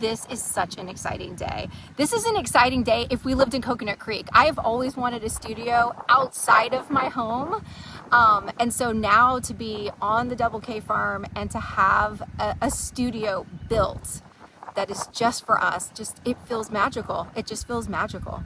This is such an exciting day. This is an exciting day if we lived in Coconut Creek. I have always wanted a studio outside of my home. And so now to be on the Double K farm and to have a studio built that is just for us, it feels magical. It just feels magical.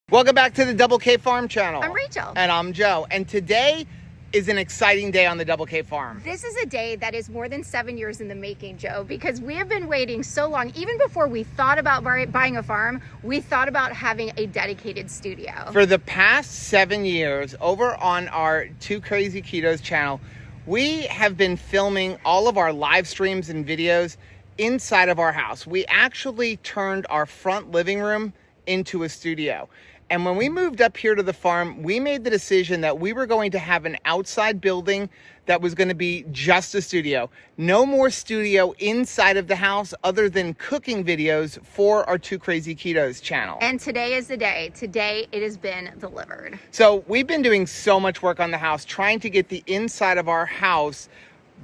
Welcome back to the Double K Farm channel. I'm Rachel. And I'm Joe. And today is an exciting day on the Double K Farm. This is a day that is more than 7 years in the making, Joe, because we have been waiting so long. Even before we thought about buying a farm, we thought about having a dedicated studio. For the past 7 years, over on our Two Crazy Ketos channel, we have been filming all of our live streams and videos inside of our house. We actually turned our front living room into a studio. And when we moved up here to the farm, we made the decision that we were going to have an outside building that was going to be just a studio. No more studio inside of the house other than cooking videos for our Two Crazy Ketos channel. And today is the day. Today it has been delivered. So we've been doing so much work on the house, trying to get the inside of our house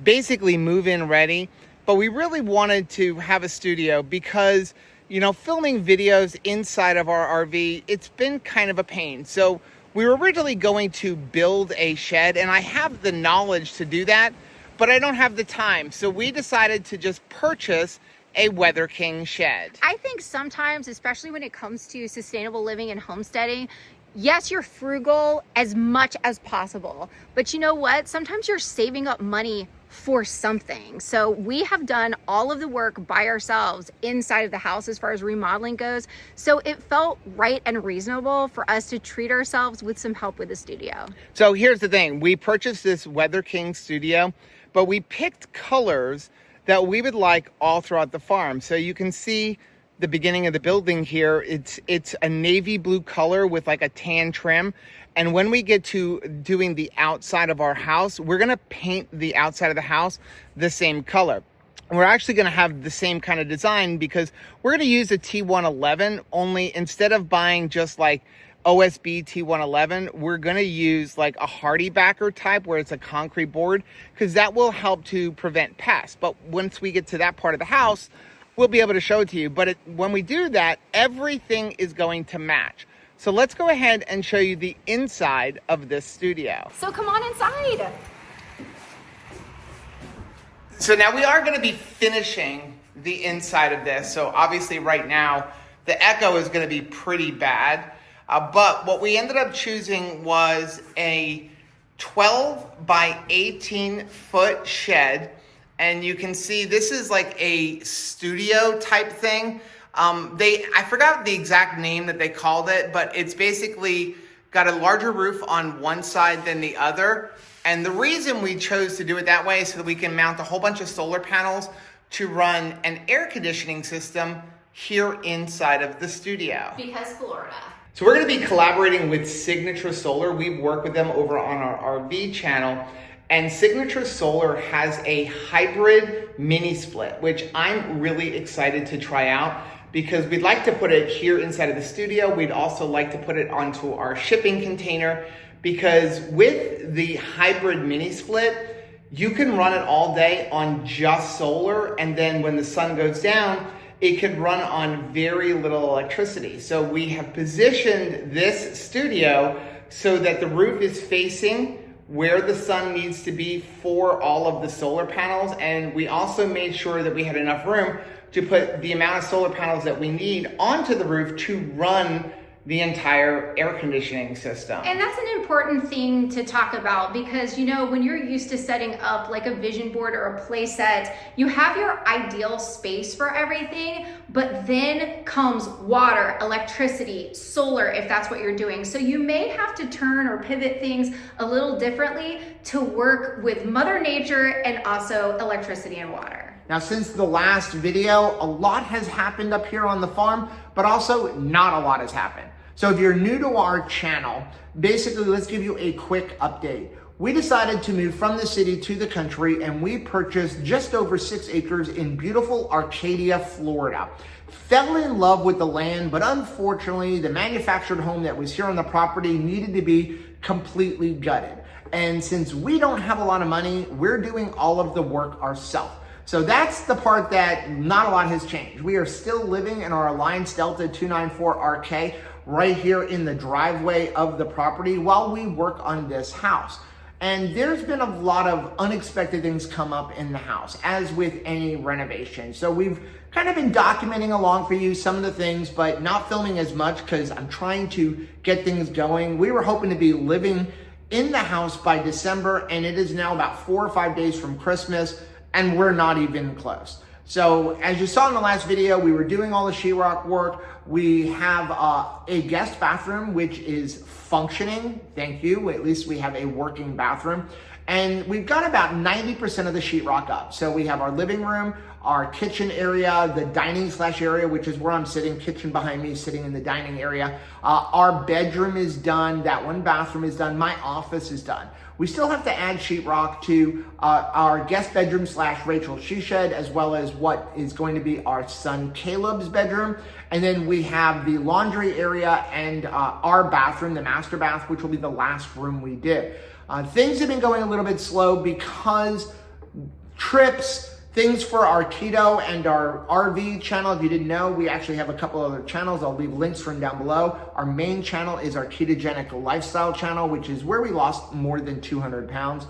basically move-in ready. But we really wanted to have a studio because, you know, filming videos inside of our RV, it's been kind of a pain. So we were originally going to build a shed, and I have the knowledge to do that, but I don't have the time. So we decided to just purchase a Weather King shed. I think sometimes, especially when it comes to sustainable living and homesteading, yes, you're frugal as much as possible, but you know what? Sometimes you're saving up money for something. So we have done all of the work by ourselves inside of the house as far as remodeling goes. So it felt right and reasonable for us to treat ourselves with some help with the studio. So here's the thing. We purchased this Weather King studio, but we picked colors that we would like all throughout the farm. So you can see the beginning of the building here, it's a navy blue color with like a tan trim. And when we get to doing the outside of our house, we're gonna paint the outside of the house the same color. We're actually gonna have the same kind of design because we're gonna use a T111, only instead of buying just like OSB T111, we're gonna use like a hardy backer type where it's a concrete board, because that will help to prevent pests. But once we get to that part of the house, we'll be able to show it to you. But when we do that, everything is going to match. So let's go ahead and show you the inside of this studio. So come on inside. So now we are going to be finishing the inside of this. So obviously right now, the echo is going to be pretty bad. But what we ended up choosing was a 12 by 18 foot shed. And you can see this is like a studio type thing. I forgot the exact name that they called it, but it's basically got a larger roof on one side than the other. And the reason we chose to do it that way is so that we can mount a whole bunch of solar panels to run an air conditioning system here inside of the studio. Because Florida. So we're going to be collaborating with Signature Solar. We've worked with them over on our RV channel. And Signature Solar has a hybrid mini split, which I'm really excited to try out because we'd like to put it here inside of the studio. We'd also like to put it onto our shipping container because with the hybrid mini split, you can run it all day on just solar. And then when the sun goes down, it could run on very little electricity. So we have positioned this studio so that the roof is facing where the sun needs to be for all of the solar panels. And we also made sure that we had enough room to put the amount of solar panels that we need onto the roof to run the entire air conditioning system. And that's an important thing to talk about because, you know, when you're used to setting up like a vision board or a play set, you have your ideal space for everything, but then comes water, electricity, solar, if that's what you're doing. So you may have to turn or pivot things a little differently to work with Mother Nature and also electricity and water. Now, since the last video, a lot has happened up here on the farm, but also not a lot has happened. So if you're new to our channel, basically let's give you a quick update. we decided to move from the city to the country, and we purchased just over 6 acres in beautiful Arcadia, Florida. Fell in love with the land, but unfortunately, the manufactured home that was here on the property needed to be completely gutted. And since we don't have a lot of money, we're doing all of the work ourselves. So that's the part that not a lot has changed. We are still living in our Alliance Delta 294RK right here in the driveway of the property while we work on this house. And there's been a lot of unexpected things come up in the house, as with any renovation. So we've kind of been documenting along for you some of the things, but not filming as much because I'm trying to get things going. We were hoping to be living in the house by December, and it is now about 4 or 5 days from Christmas, and we're not even close. So as you saw in the last video, we were doing all the sheetrock work. We have a guest bathroom, which is functioning. Thank you. At least we have a working bathroom. And we've got about 90% of the sheetrock up. So we have our living room, our kitchen area, the dining / area, which is where I'm sitting, kitchen behind me, sitting in the dining area. Our bedroom is done. That one bathroom is done. My office is done. We still have to add sheetrock to our guest bedroom / Rachel she shed, as well as what is going to be our son Caleb's bedroom. And then we have the laundry area and our bathroom, the master bath, which will be the last room we did. Things have been going a little bit slow because trips, things for our keto and our RV channel. If you didn't know, we actually have a couple other channels. I'll leave links from down below. Our main channel is our ketogenic lifestyle channel, which is where we lost more than 200 pounds.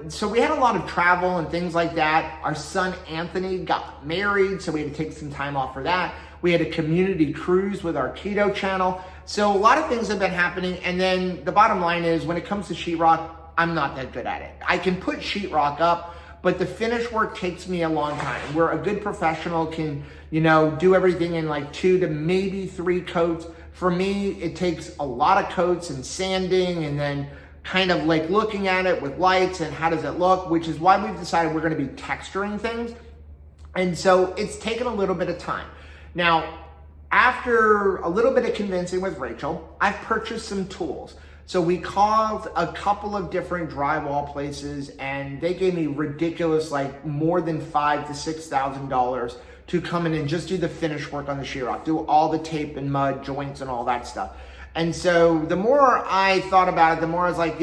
So we had a lot of travel and things like that. Our son Anthony got married, so we had to take some time off for that. We had a community cruise with our keto channel. So a lot of things have been happening. And then the bottom line is, when it comes to sheetrock, I'm not that good at it. I can put sheetrock up, but the finish work takes me a long time. Where a good professional can, do everything in like 2 to maybe 3 coats. For me, it takes a lot of coats and sanding, and then kind of like looking at it with lights and how does it look, which is why we've decided we're gonna be texturing things. And so it's taken a little bit of time. Now, after a little bit of convincing with Rachel, I've purchased some tools. So we called a couple of different drywall places, and they gave me ridiculous, like more than $5,000 to $6,000 to come in and just do the finish work on the sheetrock, do all the tape and mud joints and all that stuff. And so the more I thought about it, the more I was like,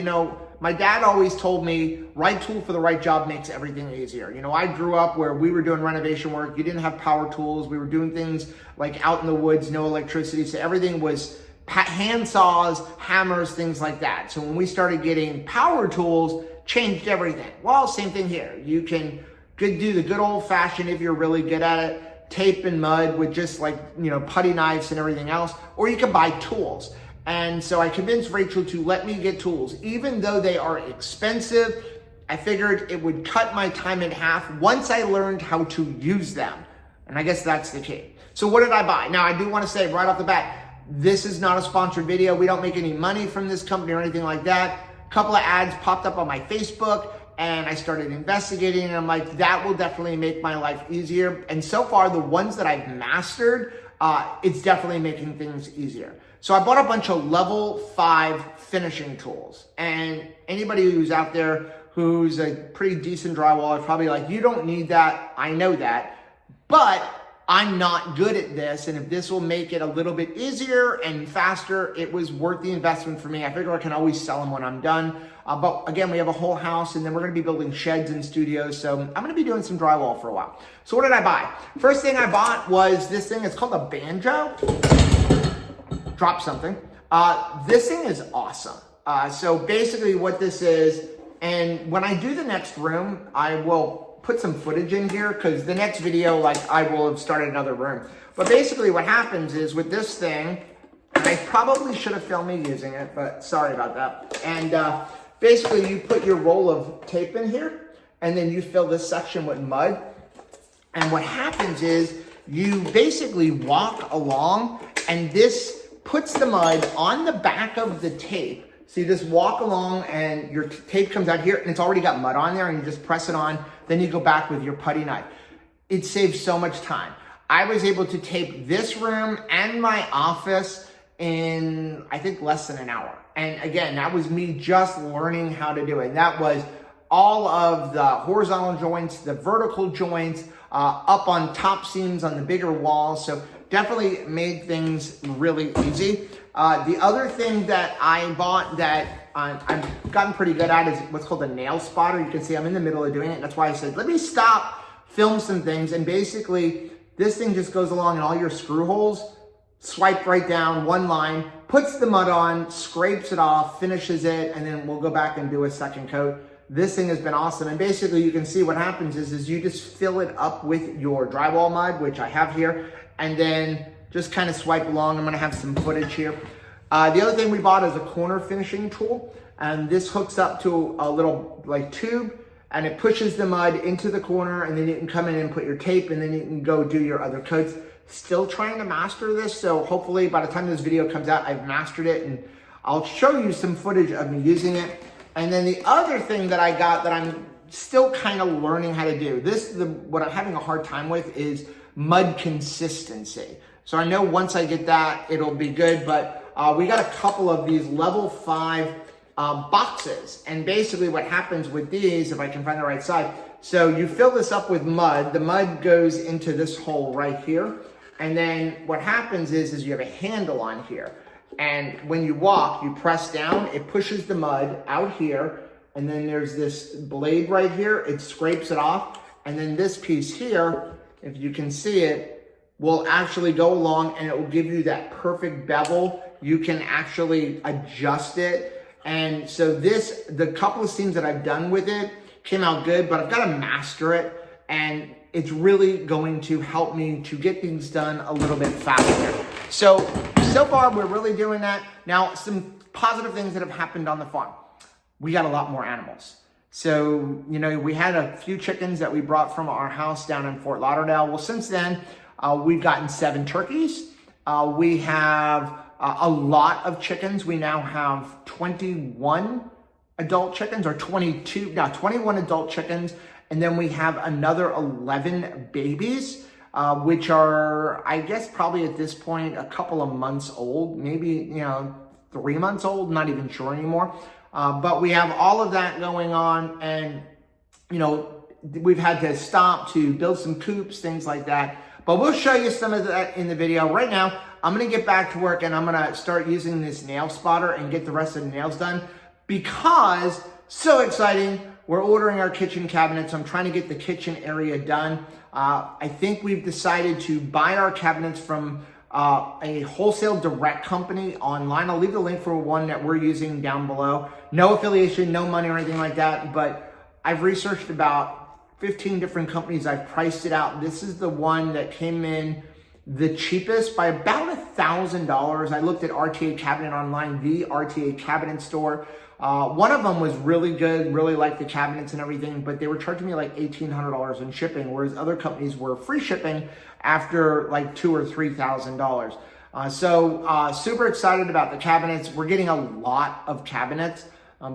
my dad always told me, right tool for the right job makes everything easier. I grew up where we were doing renovation work. You didn't have power tools. We were doing things like out in the woods, no electricity. So everything was hand saws, hammers, things like that. So when we started getting power tools, changed everything. Well, same thing here. You can do the good old fashioned, if you're really good at it, tape and mud with just like, putty knives and everything else, or you can buy tools. And so I convinced Rachel to let me get tools. Even though they are expensive, I figured it would cut my time in half once I learned how to use them. And I guess that's the key. So what did I buy? Now, I do want to say right off the bat, this is not a sponsored video. We don't make any money from this company or anything like that. A couple of ads popped up on my Facebook, and I started investigating, and I'm like, that will definitely make my life easier. And so far, the ones that I've mastered, it's definitely making things easier. So I bought a bunch of level 5 finishing tools. And anybody who's out there who's a pretty decent drywaller is probably like, you don't need that. I know that. But I'm not good at this, and if this will make it a little bit easier and faster, it was worth the investment for me. I figure I can always sell them when I'm done. But again, we have a whole house, and then we're gonna be building sheds and studios, so I'm gonna be doing some drywall for a while. So what did I buy? First thing I bought was this thing. It's called a banjo. Drop something. This thing is awesome. So basically what this is, and when I do the next room, I will put some footage in here, because the next video, I will have started another room. But basically what happens is with this thing, and I probably should have filmed me using it, but sorry about that. And basically you put your roll of tape in here, and then you fill this section with mud. And what happens is you basically walk along, and this puts the mud on the back of the tape. So you just walk along, and your tape comes out here, and it's already got mud on there, and you just press it on. Then you go back with your putty knife. It saves so much time. I was able to tape this room and my office in, I think, less than an hour. And again, that was me just learning how to do it. And that was all of the horizontal joints, the vertical joints, up on top seams on the bigger walls. So definitely made things really easy. The other thing that I bought that I've gotten pretty good at is what's called a nail spotter. You can see I'm in the middle of doing it. That's why I said, let me stop, film some things. And basically this thing just goes along in all your screw holes, swipe right down one line, puts the mud on, scrapes it off, finishes it, and then we'll go back and do a second coat. This thing has been awesome. And basically you can see what happens is you just fill it up with your drywall mud, which I have here, and then just kind of swipe along. I'm gonna have some footage here. The other thing we bought is a corner finishing tool, and this hooks up to a little like tube, and it pushes the mud into the corner, and then you can come in and put your tape, and then you can go do your other coats. Still trying to master this, so hopefully by the time this video comes out, I've mastered it, and I'll show you some footage of me using it. And then the other thing that I got that I'm still kind of learning how to do, what I'm having a hard time with is mud consistency. So I know once I get that, it'll be good, but we got a couple of these level 5 boxes. And basically what happens with these, if I can find the right side, so you fill this up with mud, the mud goes into this hole right here. And then what happens is you have a handle on here. And when you walk, you press down, it pushes the mud out here. And then there's this blade right here, it scrapes it off. And then this piece here, if you can see it, will actually go along and it will give you that perfect bevel. You can actually adjust it. And so the couple of seams that I've done with it came out good, but I've got to master it. And it's really going to help me to get things done a little bit faster. So far we're really doing that. Now, some positive things that have happened on the farm. We got a lot more animals. So, we had a few chickens that we brought from our house down in Fort Lauderdale. Well, since then, we've gotten 7 turkeys. We have a lot of chickens. We now have 21 adult chickens, or 21 adult chickens. And then we have another 11 babies, which are, I guess, probably at this point, a couple of months old, maybe, 3 months old, not even sure anymore. But we have all of that going on, and, we've had to stop to build some coops, things like that. But we'll show you some of that in the video. Right now, I'm gonna get back to work and I'm gonna start using this nail spotter and get the rest of the nails done, because so exciting. We're ordering our kitchen cabinets. I'm trying to get the kitchen area done. I think we've decided to buy our cabinets from a wholesale direct company online. I'll leave the link for one that we're using down below. No affiliation, no money or anything like that, but I've researched about 15 different companies. I've priced it out. This is the one that came in the cheapest by about $1,000. I looked at RTA Cabinet online, the RTA Cabinet store. One of them was really good, really liked the cabinets and everything, but they were charging me like $1,800 in shipping, whereas other companies were free shipping after like $2,000 or $3,000. So super excited about the cabinets. We're getting a lot of cabinets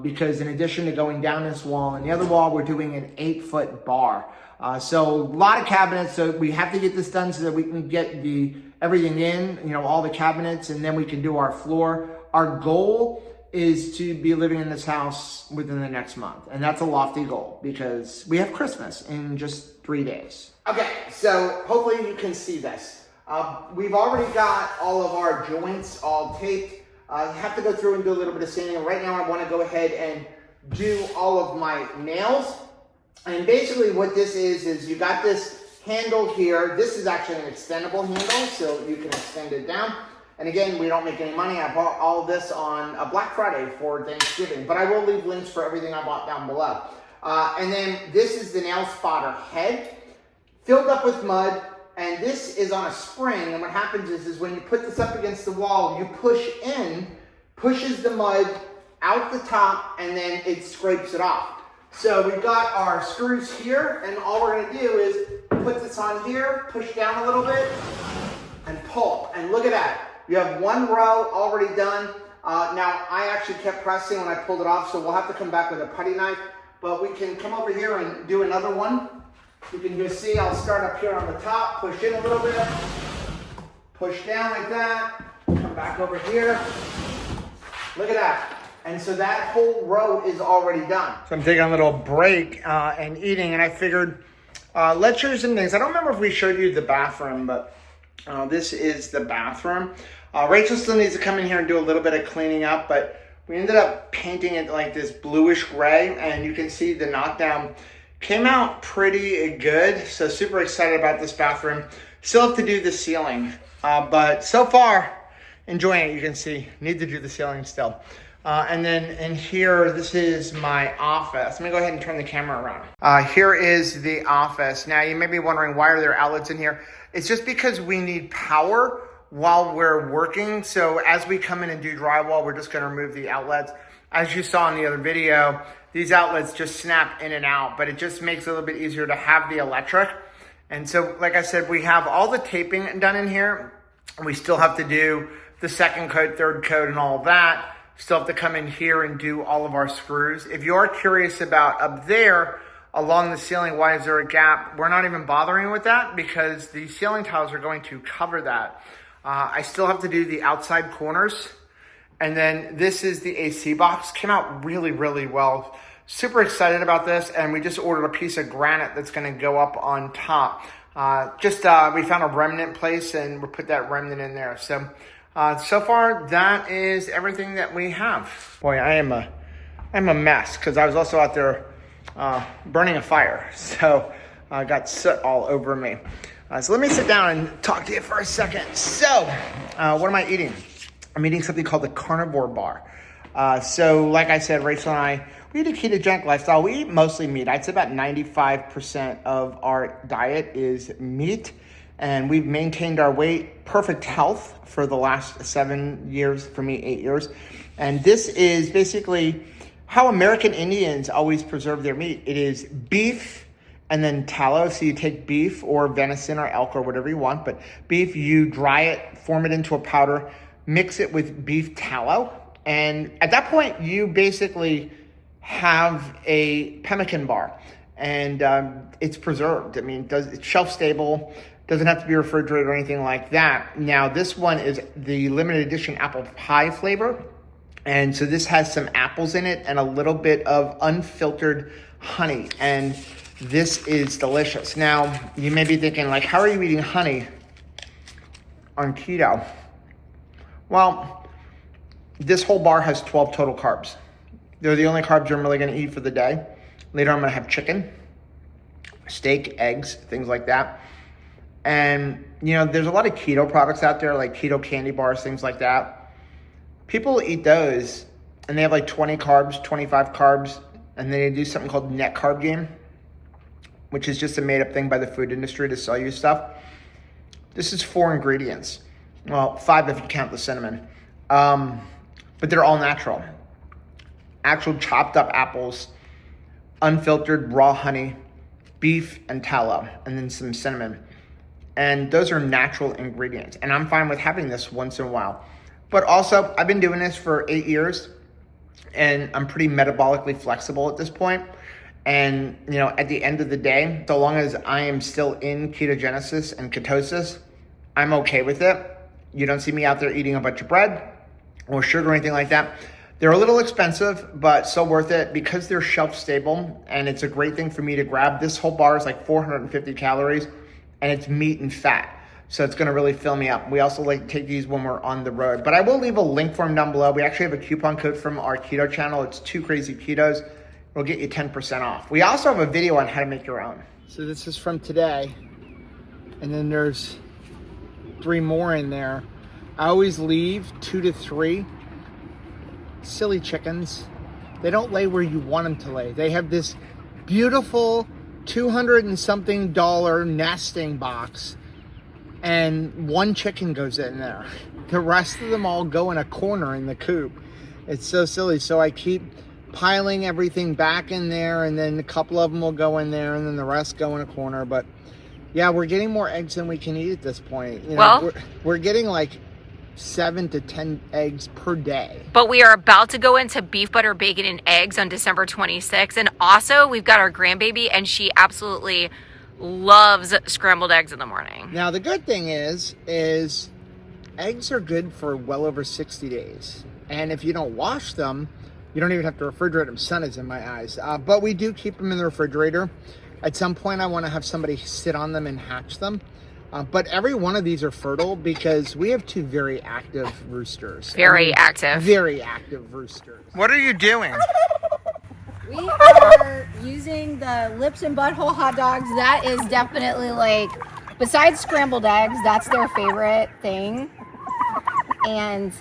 because in addition to going down this wall and the other wall, we're doing an 8-foot bar. So a lot of cabinets. So we have to get this done so that we can get everything in, all the cabinets, and then we can do our floor. Our goal is to be living in this house within the next month. And that's a lofty goal because we have Christmas in just 3 days. Okay, so hopefully you can see this. We've already got all of our joints all taped. I have to go through and do a little bit of sanding. Right now I want to go ahead and do all of my nails. And basically what this is you got this handle here. This is actually an extendable handle, so you can extend it down. And again, we don't make any money. I bought all of this on a Black Friday for Thanksgiving, but I will leave links for everything I bought down below. And then this is the nail spotter head, filled up with mud, and this is on a spring. And what happens is when you put this up against the wall, you push in, pushes the mud out the top, and then it scrapes it off. So we've got our screws here, and all we're gonna do is put this on here, push down a little bit, and pull. And look at that. You have one row already done. Now, I actually kept pressing when I pulled it off, so we'll have to come back with a putty knife, but we can come over here and do another one. You can just see, I'll start up here on the top, push in a little bit, push down like that, come back over here, Look at that. And so that whole row is already done. So I'm taking a little break and eating, and I figured let's show you some things. I don't remember if we showed you the bathroom, but this is the bathroom. Rachel still needs to come in here and do a little bit of cleaning up, but we ended up painting it like this bluish gray, and you can see the knockdown came out pretty good. So super excited about this bathroom. Still have to do the ceiling, but so far enjoying it. You can see, need to do the ceiling still. And then in here, this is my office. Let me go ahead and turn the camera around. Here is the office. Now you may be wondering, why are there outlets in here? It's just because we need power while we're working. So as we come in and do drywall, we're just gonna remove the outlets. As you saw in the other video, these outlets just snap in and out, but it just makes it a little bit easier to have the electric. And so, like I said, we have all the taping done in here. We still have to do the second coat, third coat, and all of that. Still have to come in here and do all of our screws. If you are curious about up there along the ceiling, why is there a gap? We're not even bothering with that because the ceiling tiles are going to cover that. I still have to do the outside corners. And then this is the AC box. Came out really, really well. Super excited about this. And we just ordered a piece of granite that's gonna go up on top. We found a remnant place and we put that remnant in there. So far, that is everything that we have. Boy, I'm a mess because I was also out there burning a fire. So I got soot all over me. So let me sit down and talk to you for a second. So what am I eating? I'm eating something called the carnivore bar. So like I said, Rachel and I, we eat a ketogenic lifestyle. We eat mostly meat. I'd say about 95% of our diet is meat. And we've maintained our weight, perfect health for the last 7 years, for me 8 years. And this is basically how American Indians always preserve their meat. It is beef and then tallow. So you take beef or venison or elk or whatever you want, but beef, you dry it, form it into a powder, mix it with beef tallow. And at that point, you basically have a pemmican bar, and it's preserved. I mean, it's shelf stable. Doesn't have to be refrigerated or anything like that. Now, this one is the limited edition apple pie flavor. And so this has some apples in it and a little bit of unfiltered honey. And this is delicious. Now, you may be thinking, like, how are you eating honey on keto? Well, this whole bar has 12 total carbs. They're the only carbs I'm really gonna eat for the day. Later, I'm gonna have chicken, steak, eggs, things like that. And, you know, there's a lot of keto products out there, like keto candy bars, things like that. People eat those, and they have like 20 carbs, 25 carbs, and then they do something called net carb game, which is just a made-up thing by the food industry to sell you stuff. This is 4 ingredients. Well, 5 if you count the cinnamon. But they're all natural. Actual chopped up apples, unfiltered raw honey, beef and tallow, and then some cinnamon. And those are natural ingredients. And I'm fine with having this once in a while. But also, I've been doing this for 8 years, and I'm pretty metabolically flexible at this point. And, you know, at the end of the day, so long as I am still in ketogenesis and ketosis, I'm okay with it. You don't see me out there eating a bunch of bread or sugar or anything like that. They're a little expensive, but so worth it because they're shelf stable. And it's a great thing for me to grab. This whole bar is like 450 calories. And it's meat and fat. So it's gonna really fill me up. We also like to take these when we're on the road. But I will leave a link for them down below. We actually have a coupon code from our keto channel. It's 2 Crazy Ketos. It'll get you 10% off. We also have a video on how to make your own. So this is from today. And then there's 3 more in there. I always leave 2 to 3 silly chickens. They don't lay where you want them to lay. They have this beautiful $200 and something nesting box, and 1 chicken goes in there. The rest of them all go in a corner in the coop. It's so silly. So I keep piling everything back in there, and then a couple of them will go in there, and then the rest go in a corner. But yeah, we're getting more eggs than we can eat at this point. You know, well, we're getting like 7 to 10 eggs per day. But we are about to go into beef, butter, bacon, and eggs on December 26th. And also, we've got our grandbaby, and she absolutely loves scrambled eggs in the morning. Now, the good thing is eggs are good for well over 60 days. And if you don't wash them, you don't even have to refrigerate them. Sun is in my eyes. But we do keep them in the refrigerator. At some point, I want to have somebody sit on them and hatch them. But every one of these are fertile because we have 2 very active roosters. Very active. Very active roosters. What are you doing? We are using the lips and butthole hot dogs. That is definitely like, besides scrambled eggs, that's their favorite thing. And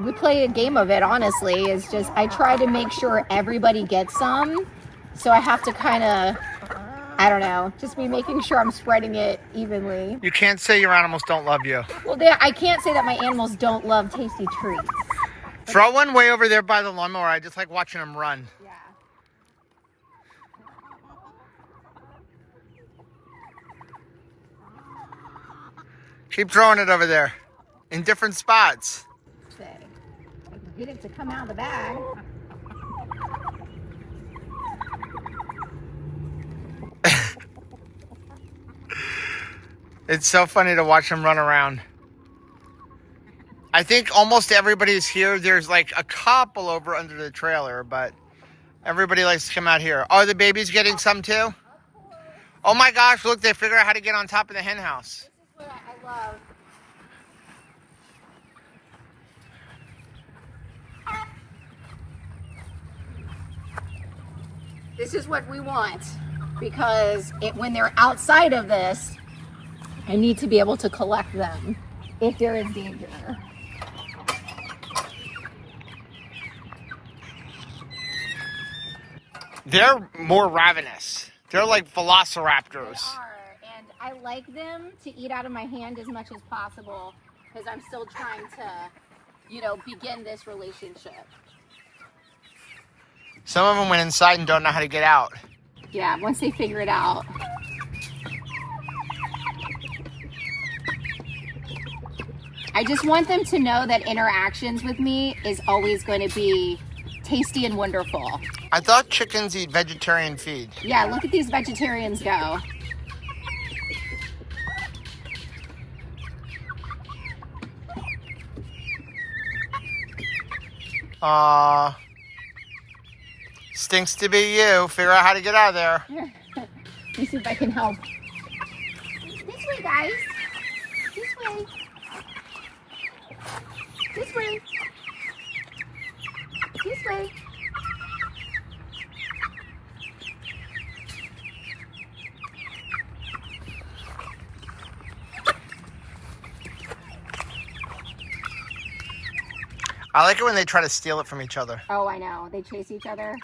we play a game of it, honestly. It's just, I try to make sure everybody gets some. So I have to kind of, I don't know, just be making sure I'm spreading it evenly. You can't say your animals don't love you. Well, I can't say that my animals don't love tasty treats. Throw one way over there by the lawnmower. I just like watching them run. Yeah. Keep throwing it over there in different spots. Get it to come out of the bag. It's so funny to watch them run around. I think almost everybody's here. There's like a couple over under the trailer, but everybody likes to come out here. Are the babies getting some too? Oh my gosh, look, they figure out how to get on top of the hen house. This is what I love. This is what we want, because when they're outside of this, I need to be able to collect them if there is danger. They're more ravenous. They're like velociraptors. They are, and I like them to eat out of my hand as much as possible because I'm still trying to, begin this relationship. Some of them went inside and don't know how to get out. Yeah, once they figure it out. I just want them to know that interactions with me is always going to be tasty and wonderful. I thought chickens eat vegetarian feed. Yeah, look at these vegetarians go. Stinks to be you. Figure out how to get out of there. Let me see if I can help. This way, guys. This way. This way. This way. I like it when they try to steal it from each other. Oh, I know. They chase each other.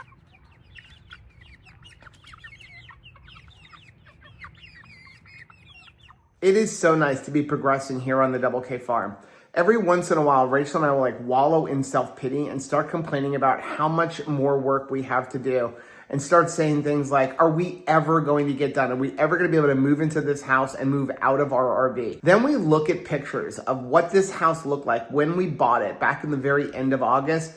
It is so nice to be progressing here on the Double K farm. Every once in a while, Rachel and I will like wallow in self-pity and start complaining about how much more work we have to do and start saying things like, are we ever going to get done? Are we ever going to be able to move into this house and move out of our RV? Then we look at pictures of what this house looked like when we bought it back in the very end of August,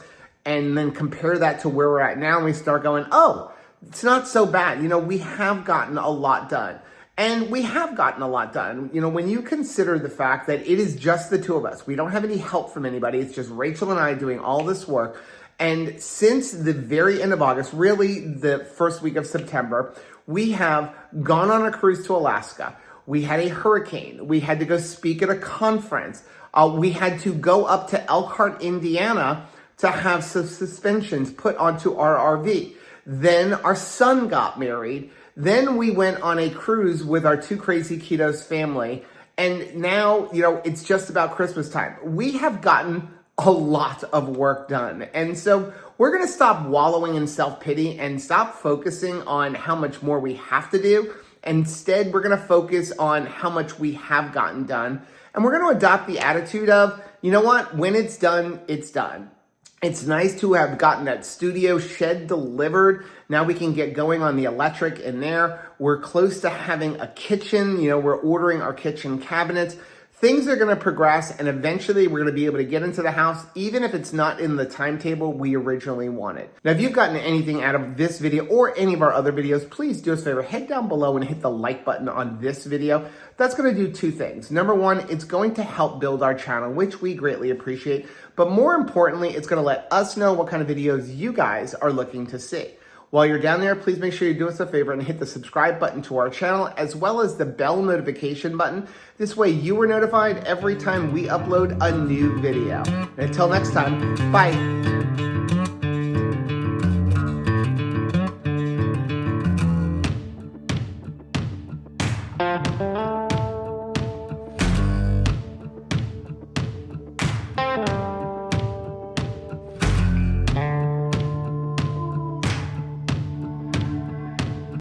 and then compare that to where we're at now, and we start going, oh, it's not so bad. We have gotten a lot done. And we have gotten a lot done. When you consider the fact that it is just the 2 of us, we don't have any help from anybody. It's just Rachel and I doing all this work. And since the very end of August, really the first week of September, we have gone on a cruise to Alaska. We had a hurricane. We had to go speak at a conference. We had to go up to Elkhart, Indiana to have some suspensions put onto our RV. Then our son got married. Then we went on a cruise with our 2 Crazy Ketos family. And now, it's just about Christmas time. We have gotten a lot of work done. And so we're going to stop wallowing in self-pity and stop focusing on how much more we have to do. Instead, we're going to focus on how much we have gotten done. And we're going to adopt the attitude of, you know what? When it's done, it's done. It's nice to have gotten that studio shed delivered. Now we can get going on the electric in there. We're close to having a kitchen. We're ordering our kitchen cabinets. things are going to progress, and eventually we're going to be able to get into the house, even if it's not in the timetable we originally wanted. Now, if you've gotten anything out of this video or any of our other videos, please do us a favor, head down below and hit the like button on this video. That's going to do two things. Number one, it's going to help build our channel, which we greatly appreciate. But more importantly, it's going to let us know what kind of videos you guys are looking to see. While you're down there, please make sure you do us a favor and hit the subscribe button to our channel, as well as the bell notification button. This way you are notified every time we upload a new video. And until next time, bye.